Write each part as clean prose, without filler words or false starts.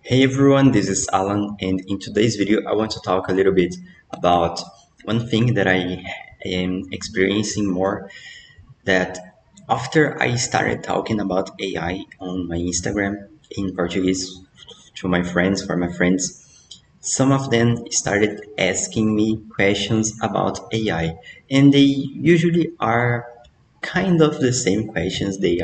Hey everyone, this is Alan, and in today's video, I want to talk a little bit about one thing that I am experiencing more. That after I started talking about AI on my Instagram in Portuguese to my friends, for my friends, some of them started asking me questions about AI, and they usually are kind of the same questions. They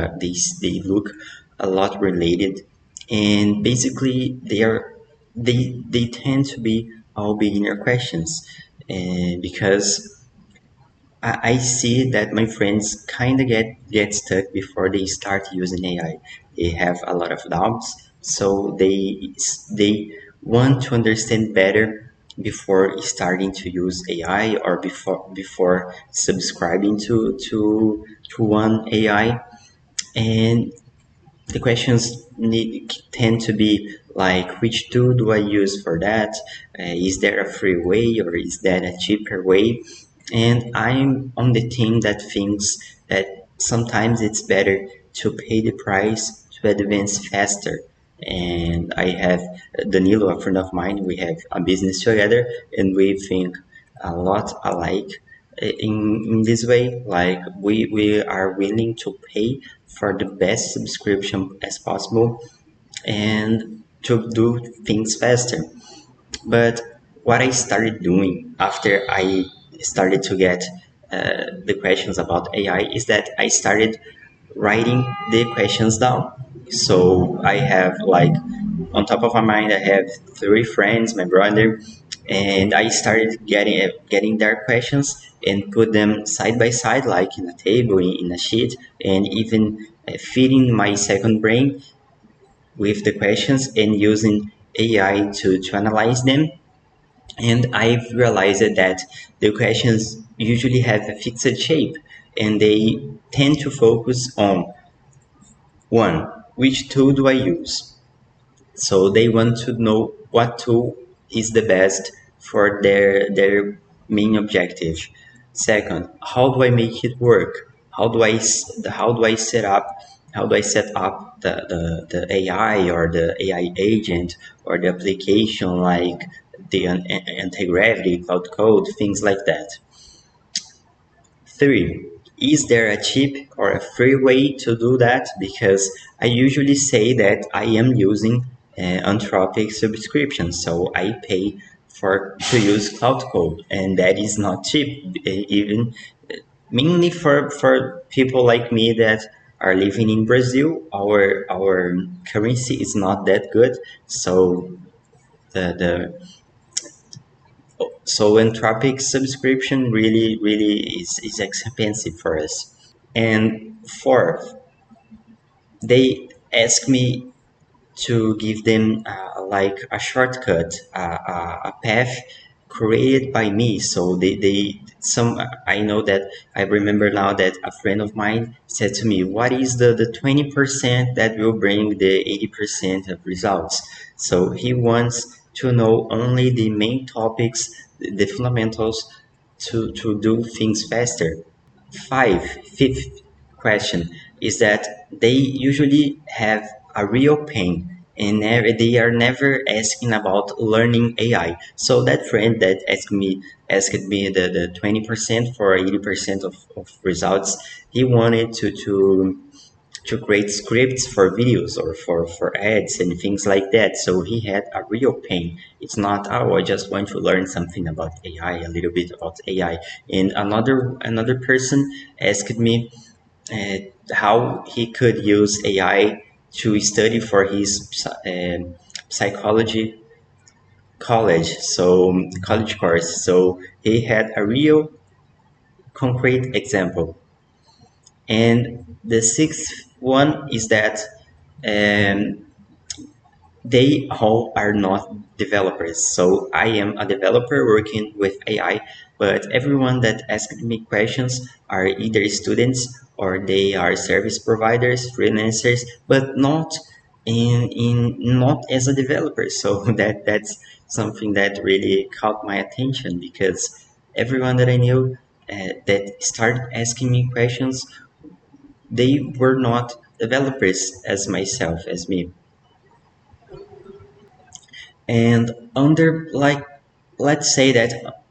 look a lot related, and basically they tend to be all beginner questions, and because I see that my friends kind of get stuck before they start using AI. They have a lot of doubts, so they want to understand better before starting to use AI or before subscribing to one AI. And the questions tend to be like, which tool do I use for that? Is there a free way or is that a cheaper way? And I'm on the team that thinks that sometimes it's better to pay the price to advance faster. And I have Danilo, a friend of mine, we have a business together and we think a lot alike in this way. Like we are willing to pay for the best subscription as possible and to do things faster. But what I started doing after I started to get the questions about AI is that I started writing the questions down. So I have like on top of my mind, I have three friends, my brother, and I started getting their questions and put them side by side, like in a table, in a sheet, and even feeding my second brain with the questions and using AI to analyze them. And I've realized that the questions usually have a fixed shape and they tend to focus on one, which tool do I use? So they want to know what tool is the best for their main objective. Second, how do I make it work? How do I set up the AI or the AI agent or the application like the anti-gravity, cloud code, things like that. Three, is there a cheap or a free way to do that? Because I usually say that I am using Anthropic subscription, so I pay for to use Cloud Code, and that is not cheap, even mainly for people like me that are living in Brazil. Our currency is not that good, so the so Anthropic subscription really is expensive for us. And fourth, they ask me to give them like a shortcut, a path created by me. So they some I know that I remember now that a friend of mine said to me, "What is the 20% that will bring the 80% of results?" So he wants to know only the main topics, the fundamentals to do things faster. Fifth question is that they usually have a real pain and they are never asking about learning AI. So that friend that asked me the 20% for 80% of results, he wanted to create scripts for videos or for ads and things like that. So he had a real pain. It's not, oh, I just want to learn something about AI, a little bit about AI. And another person asked me uh, how he could use AI to study for his psychology college course. So he had a real concrete example. And the sixth one is that um, they all are not developers. So I am a developer working with AI, but everyone that asked me questions are either students or they are service providers, freelancers, but not as a developer. So that's something that really caught my attention because everyone that I knew that started asking me questions, they were not developers as myself, as me. And under, like, let's say that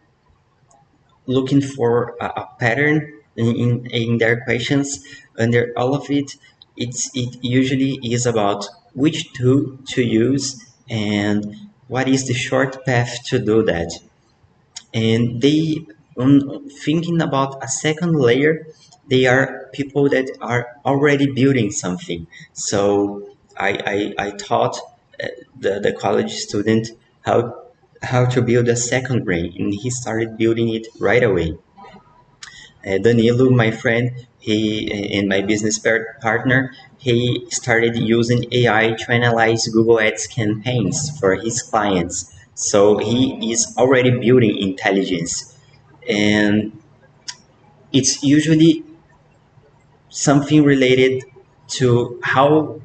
looking for a pattern in their questions, under all of it, it usually is about which tool to use and what is the short path to do that. And they, thinking about a second layer, they are people that are already building something. So I taught the college student how how to build a second brain, and he started building it right away. Danilo, my friend, he and my business partner, he started using AI to analyze Google Ads campaigns for his clients. So he is already building intelligence, and it's usually something related to how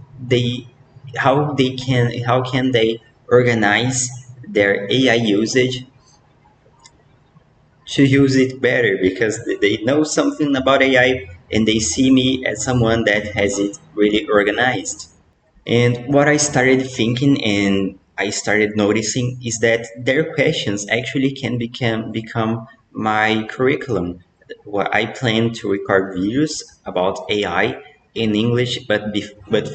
can they organize their AI usage to use it better, because they know something about AI and they see me as someone that has it really organized. And what I started thinking and I started noticing is that their questions actually can become my curriculum. What I plan to record videos about AI in English, but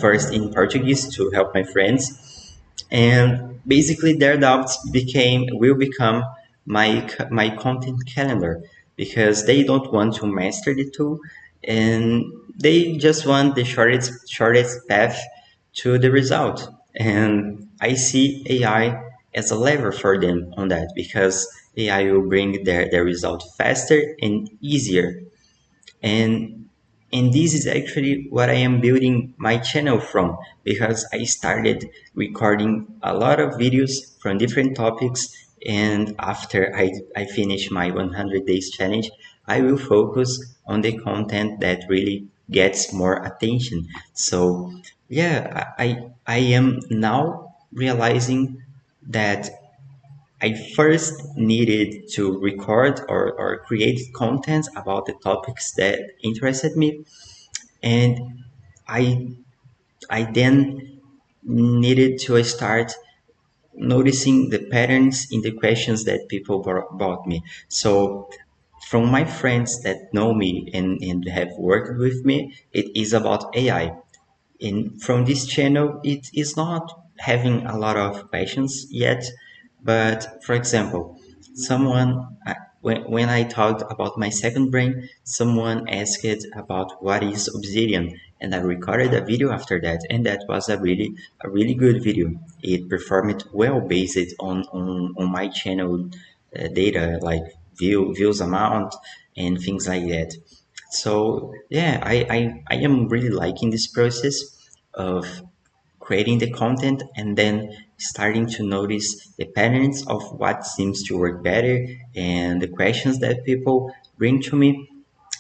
first in Portuguese to help my friends, and basically their doubts became will become my content calendar, because they don't want to master the tool, and they just want the shortest path to the result. And I see AI as a lever for them on that, because AI will bring their result faster and easier. And and this is actually what I am building my channel from, because I started recording a lot of videos from different topics, and after I finish my 100 days challenge, I will focus on the content that really gets more attention. So yeah, I am now realizing that I first needed to record or create content about the topics that interested me, and I I then needed to start noticing the patterns in the questions that people brought me. So from my friends that know me and have worked with me, it is about AI. And from this channel, it is not having a lot of questions yet. But for example, when I talked about my second brain, someone asked about what is Obsidian, and I recorded a video after that, and that was a really good video. It performed well based on my channel data, like views amount and things like that. So yeah, I am really liking this process of creating the content and then starting to notice the patterns of what seems to work better and the questions that people bring to me.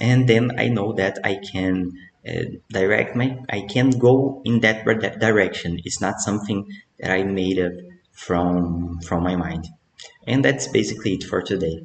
And then I know that I can I can go in that direction. It's not something that I made up from my mind. And that's basically it for today.